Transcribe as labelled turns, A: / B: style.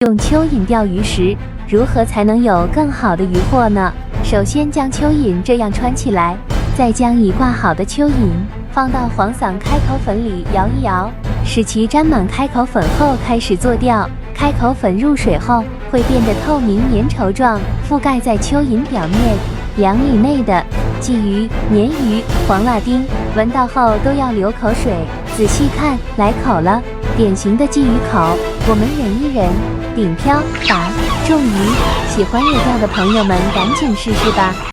A: 用蚯蚓钓鱼时，如何才能有更好的渔获呢？首先将蚯蚓这样穿起来，再将已挂好的蚯蚓放到黄伞开口粉里摇一摇，使其沾满开口粉后开始做钓。开口粉入水后会变得透明粘稠状，覆盖在蚯蚓表面。2里内的鲫鱼、鲶鱼、黄辣丁，闻到后都要流口水。仔细看，来口了，典型的鲫鱼口。我们忍一忍，顶漂、打、重鱼，喜欢野钓的朋友们赶紧试试吧。